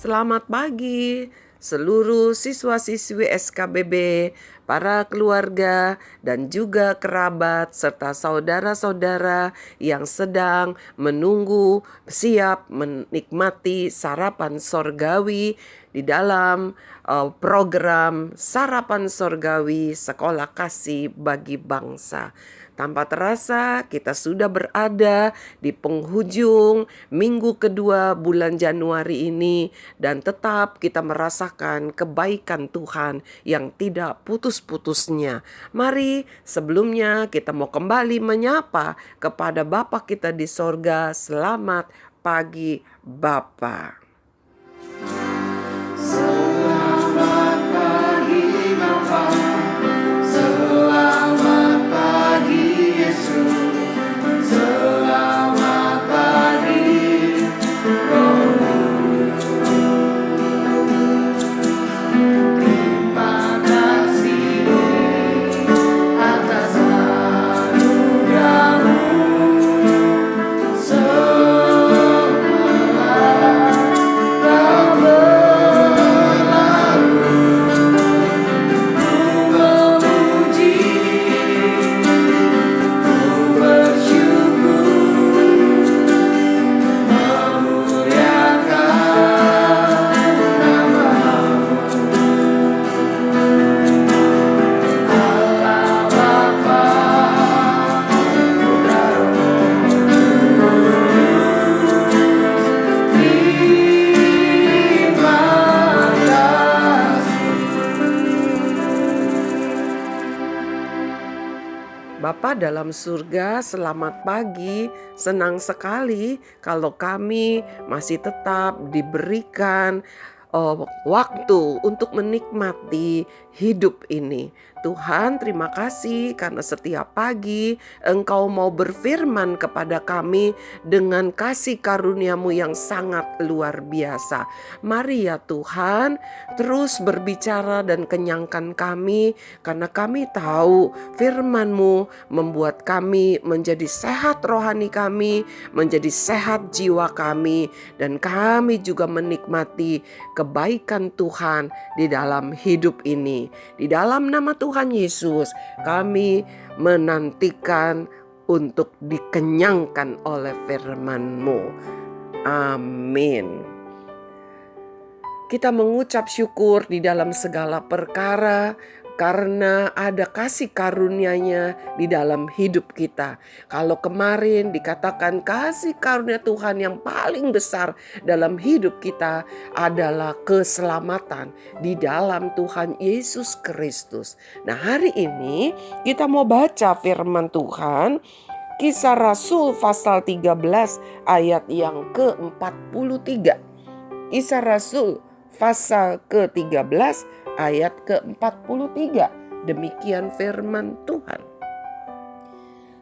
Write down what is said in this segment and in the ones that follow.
Selamat pagi seluruh siswa-siswi SKBB, para keluarga dan juga kerabat serta saudara-saudara yang sedang menunggu siap menikmati sarapan sorgawi di dalam program Sarapan Sorgawi Sekolah Kasih Bagi Bangsa. Tanpa terasa kita sudah berada di penghujung minggu kedua bulan Januari ini dan tetap kita merasakan kebaikan Tuhan yang tidak putus-putusnya. Mari sebelumnya kita mau kembali menyapa kepada Bapa kita di sorga. Selamat pagi Bapa. Selamat pagi Bapa, selamat pagi Yesus, selamat pagi Roh. Terima kasih atas anugerah-Mu, semalam Kau berlalu, ku memuji, ku bersyukur, memuliakan nama-Mu. Allah Bapa, Putra Roh Kudus, terima kasih. Bapa dalam surga, selamat pagi. Senang sekali kalau kami masih tetap diberikan waktu untuk menikmati hidup ini. Tuhan, terima kasih karena setiap pagi Engkau mau berfirman kepada kami dengan kasih karunia-Mu yang sangat luar biasa. Mari ya Tuhan, terus berbicara dan kenyangkan kami, karena kami tahu firman-Mu membuat kami menjadi sehat rohani kami, menjadi sehat jiwa kami, dan kami juga menikmati kebaikan Tuhan di dalam hidup ini. Di dalam nama Tuhan Yesus, kami menantikan untuk dikenyangkan oleh firman-Mu. Amin. Kita mengucap syukur di dalam segala perkara karena ada kasih karunia-Nya di dalam hidup kita. Kalau kemarin dikatakan kasih karunia Tuhan yang paling besar dalam hidup kita adalah keselamatan di dalam Tuhan Yesus Kristus. Nah, hari ini kita mau baca firman Tuhan, Kisah Rasul pasal 13 ayat yang ke-43. Kisah Rasul pasal ke-13 ayat ke-43. Demikian firman Tuhan.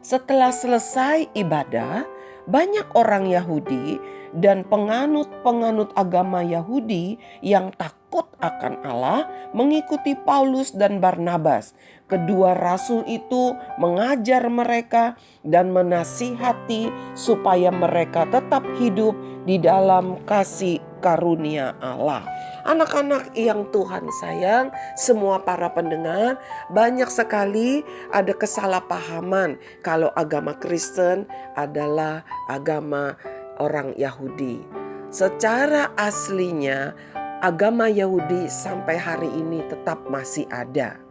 Setelah selesai ibadah, banyak orang Yahudi dan penganut-penganut agama Yahudi yang takut akan Allah mengikuti Paulus dan Barnabas. Kedua rasul itu mengajar mereka dan menasihati supaya mereka tetap hidup di dalam kasih karunia Allah. Anak-anak yang Tuhan sayang, semua para pendengar, banyak sekali ada kesalahpahaman kalau agama Kristen adalah agama orang Yahudi. Secara aslinya agama Yahudi sampai hari ini tetap masih ada.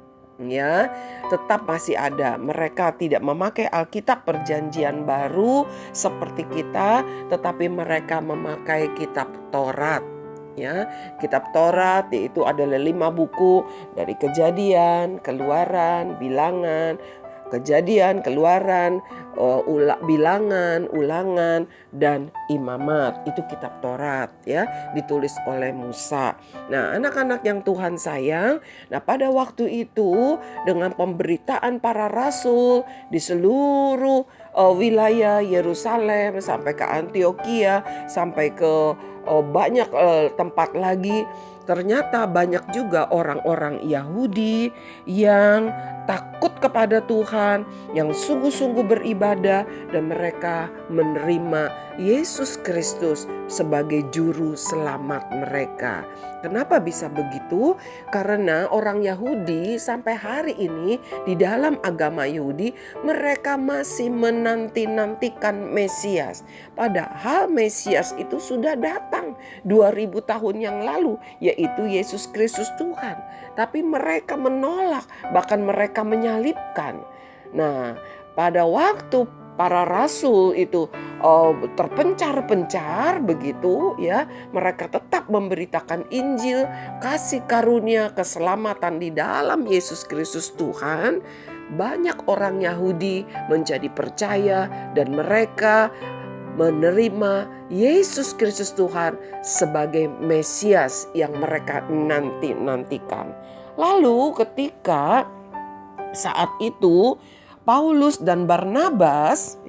Ya, tetap masih ada. Mereka tidak memakai Alkitab Perjanjian Baru seperti kita, tetapi mereka memakai kitab Taurat. Ya, kitab Taurat yaitu adalah 5 buku dari Kejadian, Keluaran, Bilangan, Kejadian, Keluaran, Bilangan, Ulangan, dan Imamat. Itu kitab Taurat ya, ditulis oleh Musa. Nah, anak-anak yang Tuhan sayang, nah pada waktu itu dengan pemberitaan para rasul di seluruh wilayah Yerusalem sampai ke Antioquia, sampai ke banyak tempat lagi, ternyata banyak juga orang-orang Yahudi yang takut takut kepada Tuhan, yang sungguh-sungguh beribadah, dan mereka menerima Yesus Kristus sebagai juru selamat mereka. Kenapa bisa begitu? Karena orang Yahudi sampai hari ini di dalam agama Yahudi mereka masih menanti-nantikan Mesias. Padahal Mesias itu sudah datang 2000 tahun yang lalu, yaitu Yesus Kristus Tuhan. Tapi mereka menolak, bahkan mereka menyalibkan. Nah, pada waktu para rasul itu terpencar-pencar begitu ya, mereka tetap memberitakan Injil, kasih karunia, keselamatan di dalam Yesus Kristus Tuhan. Banyak orang Yahudi menjadi percaya dan mereka menerima Yesus Kristus Tuhan sebagai Mesias yang mereka nantikan. Lalu ketika saat itu Paulus dan Barnabas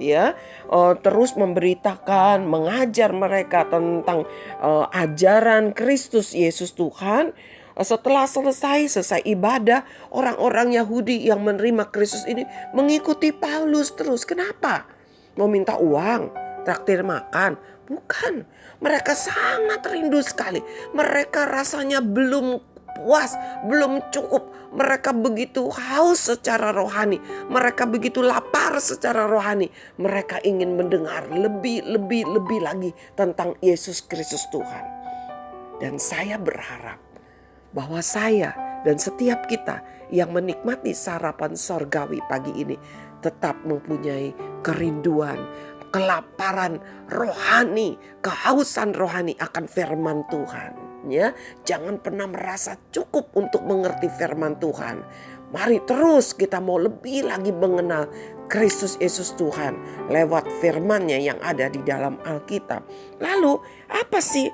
terus memberitakan, mengajar mereka tentang ajaran Kristus Yesus Tuhan. Setelah selesai ibadah, orang-orang Yahudi yang menerima Kristus ini mengikuti Paulus terus. Kenapa? Mau minta uang, traktir makan? Bukan. Mereka sangat rindu sekali. Mereka rasanya belum puas, belum cukup. Mereka begitu haus secara rohani. Mereka begitu lapar secara rohani. Mereka ingin mendengar lebih lagi tentang Yesus Kristus Tuhan. Dan saya berharap bahwa saya dan setiap kita yang menikmati sarapan sorgawi pagi ini tetap mempunyai kerinduan, kelaparan rohani, kehausan rohani akan firman Tuhan. Ya, jangan pernah merasa cukup untuk mengerti firman Tuhan. Mari terus kita mau lebih lagi mengenal Kristus Yesus Tuhan lewat firman-Nya yang ada di dalam Alkitab. Lalu apa sih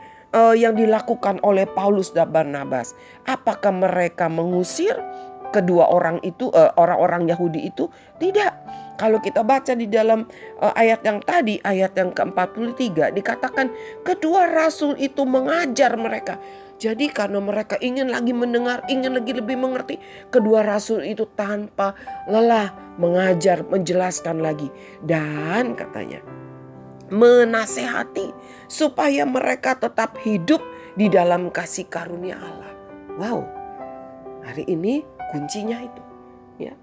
yang dilakukan oleh Paulus dan Barnabas? Apakah mereka mengusir kedua orang itu, orang-orang Yahudi itu? Tidak. Kalau kita baca di dalam ayat yang tadi, ayat yang ke-43, dikatakan kedua rasul itu mengajar mereka. Jadi karena mereka ingin lagi mendengar, ingin lagi lebih mengerti, kedua rasul itu tanpa lelah mengajar, menjelaskan lagi. Dan katanya menasehati supaya mereka tetap hidup di dalam kasih karunia Allah. Wow, hari ini kuncinya itu. Ya.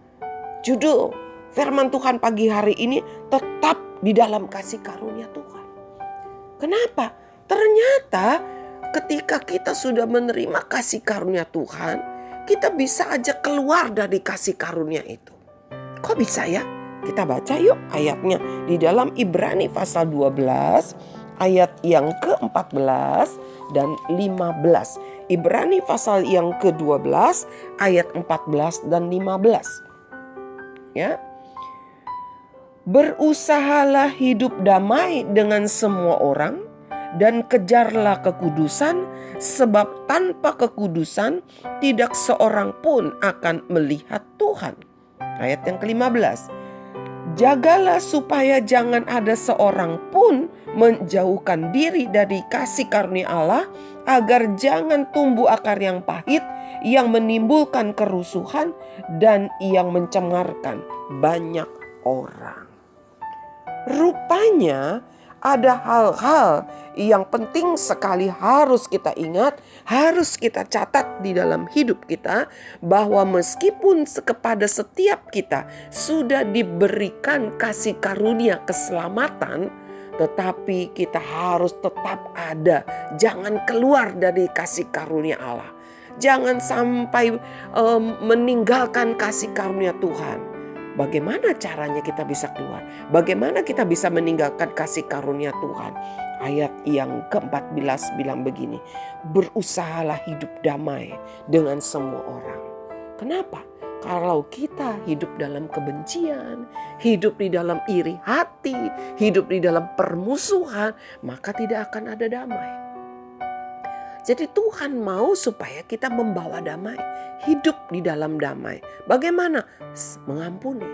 Judul firman Tuhan pagi hari ini tetap di dalam kasih karunia Tuhan. Kenapa? Ternyata ketika kita sudah menerima kasih karunia Tuhan, kita bisa aja keluar dari kasih karunia itu. Kok bisa ya? Kita baca yuk ayatnya di dalam Ibrani pasal 12 ayat yang ke-14 dan 15. Ibrani pasal yang ke-12 ayat 14 dan 15. Ya. Berusahalah hidup damai dengan semua orang dan kejarlah kekudusan, sebab tanpa kekudusan tidak seorang pun akan melihat Tuhan. Ayat yang ke-15. Jagalah supaya jangan ada seorang pun menjauhkan diri dari kasih karunia Allah, agar jangan tumbuh akar yang pahit yang menimbulkan kerusuhan dan yang mencemarkan banyak orang. Rupanya ada hal-hal yang penting sekali harus kita ingat, harus kita catat di dalam hidup kita, bahwa meskipun kepada setiap kita sudah diberikan kasih karunia keselamatan, tetapi kita harus tetap ada. Jangan keluar dari kasih karunia Allah. Jangan sampai meninggalkan kasih karunia Tuhan. Bagaimana caranya kita bisa keluar? Bagaimana kita bisa meninggalkan kasih karunia Tuhan? Ayat yang ke-14 bilang begini, berusahalah hidup damai dengan semua orang. Kenapa? Kalau kita hidup dalam kebencian, hidup di dalam iri hati, hidup di dalam permusuhan, maka tidak akan ada damai. Jadi Tuhan mau supaya kita membawa damai, hidup di dalam damai. Bagaimana? Mengampuni.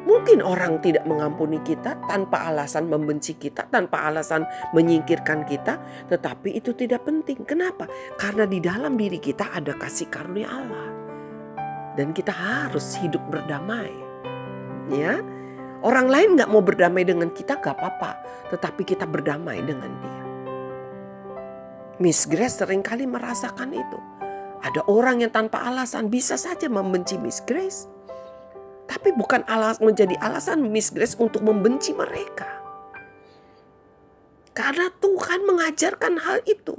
Mungkin orang tidak mengampuni kita tanpa alasan membenci kita, tanpa alasan menyingkirkan kita, tetapi itu tidak penting. Kenapa? Karena di dalam diri kita ada kasih karunia Allah. Dan kita harus hidup berdamai. Ya, orang lain gak mau berdamai dengan kita gak apa-apa, tetapi kita berdamai dengan dia. Miss Grace seringkali merasakan itu. Ada orang yang tanpa alasan bisa saja membenci Miss Grace. Tapi bukan menjadi alasan Miss Grace untuk membenci mereka. Karena Tuhan mengajarkan hal itu.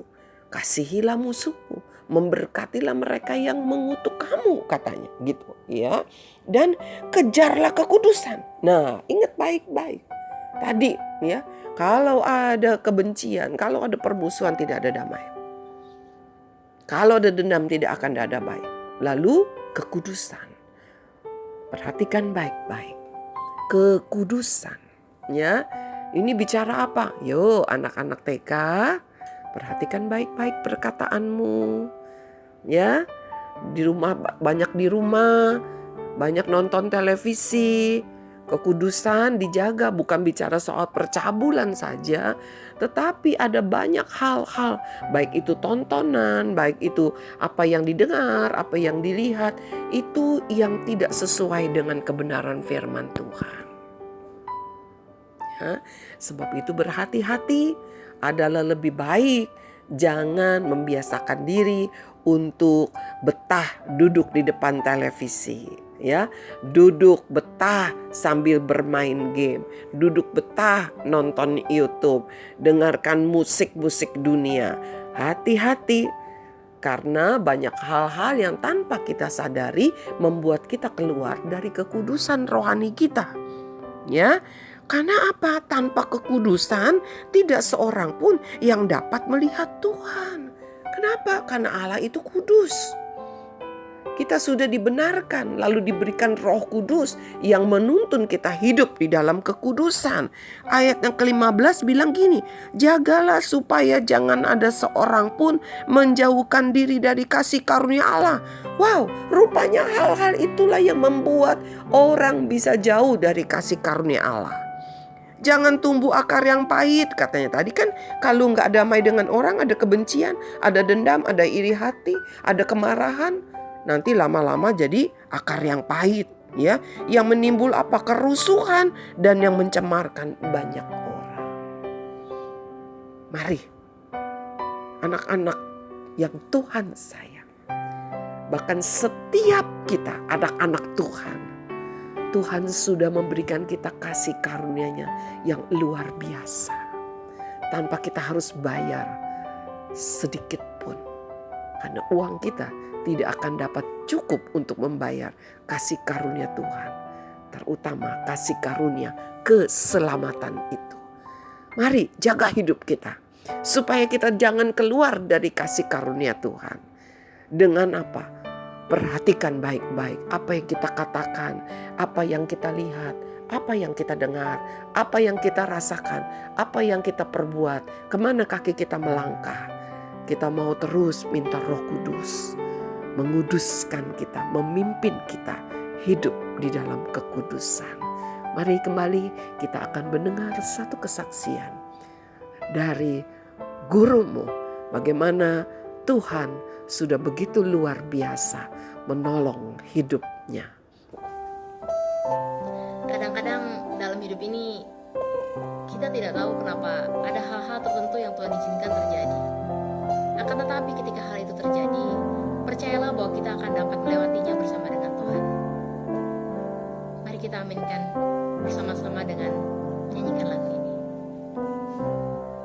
Kasihilah musuhmu, memberkatilah mereka yang mengutuk kamu, katanya gitu ya. Dan kejarlah kekudusan. Nah, ingat baik-baik. Tadi ya, kalau ada kebencian, kalau ada permusuhan tidak ada damai. Kalau ada dendam tidak akan ada baik. Lalu kekudusan. Perhatikan baik-baik. Kekudusan ya. Ini bicara apa? Yo, anak-anak TK, perhatikan baik-baik perkataanmu. Ya. Di rumah, banyak nonton televisi. Kekudusan dijaga, bukan bicara soal percabulan saja, tetapi ada banyak hal-hal, baik itu tontonan, baik itu apa yang didengar, apa yang dilihat, itu yang tidak sesuai dengan kebenaran firman Tuhan. Ya, sebab itu berhati-hati adalah lebih baik. Jangan membiasakan diri untuk betah duduk di depan televisi, ya, duduk betah sambil bermain game, duduk betah nonton YouTube, dengarkan musik-musik dunia. Hati-hati, karena banyak hal-hal yang tanpa kita sadari membuat kita keluar dari kekudusan rohani kita, ya. Karena apa? Tanpa kekudusan tidak seorang pun yang dapat melihat Tuhan. Kenapa? Karena Allah itu kudus. Kita sudah dibenarkan lalu diberikan Roh Kudus yang menuntun kita hidup di dalam kekudusan. Ayat yang ke-15 bilang gini, jagalah supaya jangan ada seorang pun menjauhkan diri dari kasih karunia Allah. Wow, rupanya hal-hal itulah yang membuat orang bisa jauh dari kasih karunia Allah. Jangan tumbuh akar yang pahit, katanya tadi kan. Kalau nggak damai dengan orang, ada kebencian, ada dendam, ada iri hati, ada kemarahan. Nanti lama-lama jadi akar yang pahit, ya, yang menimbul apa? Kerusuhan dan yang mencemarkan banyak orang. Mari, anak-anak yang Tuhan sayang, bahkan setiap kita anak-anak Tuhan, Tuhan sudah memberikan kita kasih karunia-Nya yang luar biasa. Tanpa kita harus bayar sedikit pun. Karena uang kita tidak akan dapat cukup untuk membayar kasih karunia Tuhan. Terutama kasih karunia keselamatan itu. Mari jaga hidup kita. Supaya kita jangan keluar dari kasih karunia Tuhan. Dengan apa? Perhatikan baik-baik apa yang kita katakan, apa yang kita lihat, apa yang kita dengar, apa yang kita rasakan, apa yang kita perbuat, kemana kaki kita melangkah. Kita mau terus minta Roh Kudus menguduskan kita, memimpin kita hidup di dalam kekudusan. Mari kembali kita akan mendengar satu kesaksian dari gurumu, bagaimana Tuhan sudah begitu luar biasa menolong hidupnya. Kadang-kadang dalam hidup ini kita tidak tahu kenapa ada hal-hal tertentu yang Tuhan izinkan terjadi. Akan tetapi ketika hal itu terjadi, percayalah bahwa kita akan dapat melewatinya bersama dengan Tuhan. Mari kita aminkan bersama-sama dengan menyanyikan lagu ini.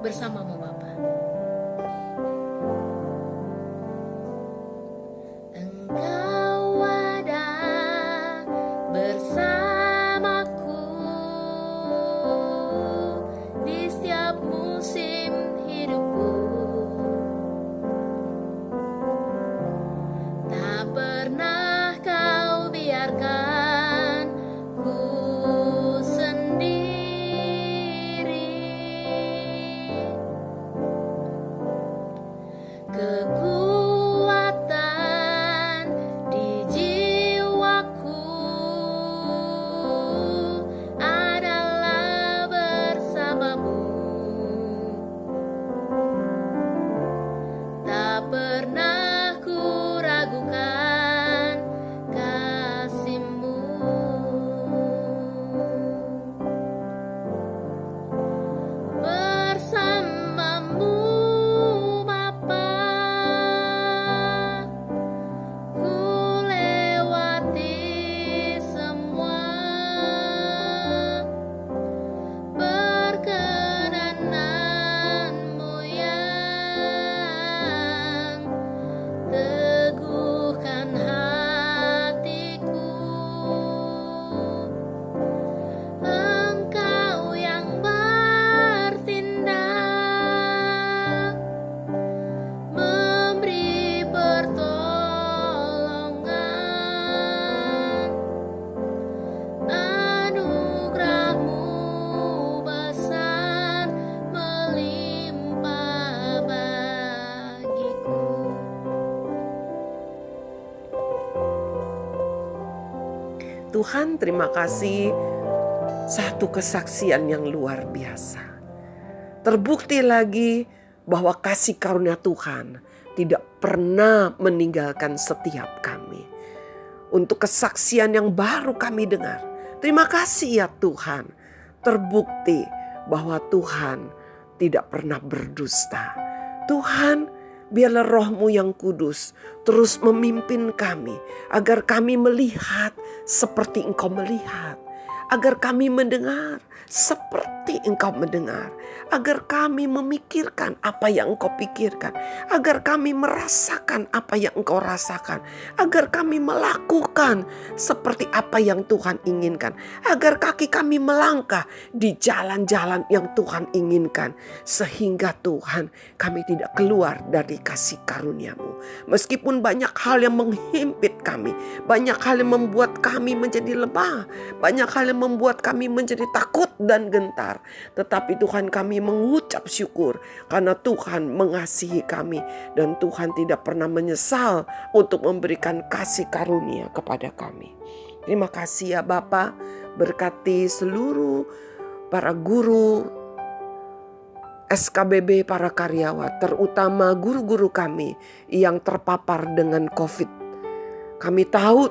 Bersamamu Bapa. Engkau ada bersamaku di setiap musim hidupku. Tak pernah kau biarkan ku sendiri. Kekuatan di jiwaku adalah bersamamu. Tak pernah ku ragukan Tuhan, terima kasih, satu kesaksian yang luar biasa. Terbukti lagi bahwa kasih karunia Tuhan tidak pernah meninggalkan setiap kami. Untuk kesaksian yang baru kami dengar, terima kasih ya Tuhan. Terbukti bahwa Tuhan tidak pernah berdusta. Tuhan, biarlah Roh-Mu yang kudus terus memimpin kami, agar kami melihat seperti Engkau melihat, agar kami mendengar seperti Engkau mendengar, agar kami memikirkan apa yang Engkau pikirkan, agar kami merasakan apa yang Engkau rasakan, agar kami melakukan seperti apa yang Tuhan inginkan, agar kaki kami melangkah di jalan-jalan yang Tuhan inginkan, sehingga Tuhan, kami tidak keluar dari kasih karunia-Mu. Meskipun banyak hal yang menghimpit kami, banyak hal yang membuat kami menjadi lemah, banyak hal yang membuat kami menjadi takut dan gentar, tetapi Tuhan, kami mengucap syukur karena Tuhan mengasihi kami dan Tuhan tidak pernah menyesal untuk memberikan kasih karunia kepada kami. Terima kasih ya Bapa, berkati seluruh para guru SKBB, para karyawan, terutama guru-guru kami yang terpapar dengan COVID. Kami tahu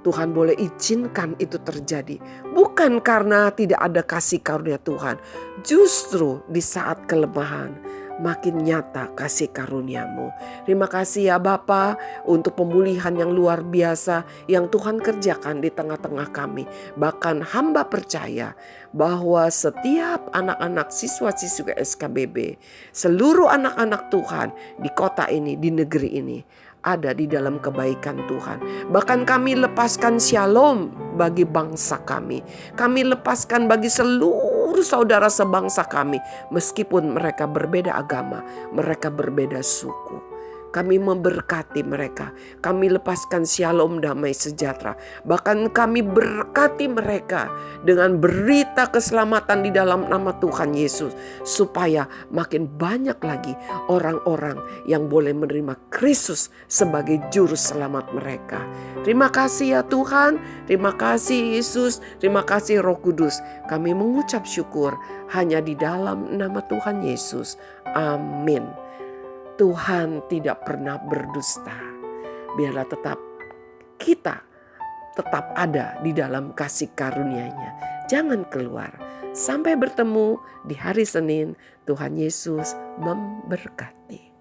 Tuhan boleh izinkan itu terjadi. Bukan karena tidak ada kasih karunia Tuhan. Justru di saat kelemahan makin nyata kasih karunia-Mu. Terima kasih ya Bapa untuk pemulihan yang luar biasa yang Tuhan kerjakan di tengah-tengah kami. Bahkan hamba percaya bahwa setiap anak-anak siswa-siswi SKBB, seluruh anak-anak Tuhan di kota ini, di negeri ini, ada di dalam kebaikan Tuhan. Bahkan kami lepaskan shalom bagi bangsa kami. Kami lepaskan bagi seluruh saudara sebangsa kami. Meskipun mereka berbeda agama, mereka berbeda suku. Kami memberkati mereka. Kami lepaskan shalom, damai sejahtera. Bahkan kami berkati mereka dengan berita keselamatan di dalam nama Tuhan Yesus. Supaya makin banyak lagi orang-orang yang boleh menerima Kristus sebagai juru selamat mereka. Terima kasih ya Tuhan. Terima kasih Yesus. Terima kasih Roh Kudus. Kami mengucap syukur hanya di dalam nama Tuhan Yesus. Amin. Tuhan tidak pernah berdusta. Biarlah kita tetap ada di dalam kasih karunia-Nya. Jangan keluar. Sampai bertemu di hari Senin. Tuhan Yesus memberkati.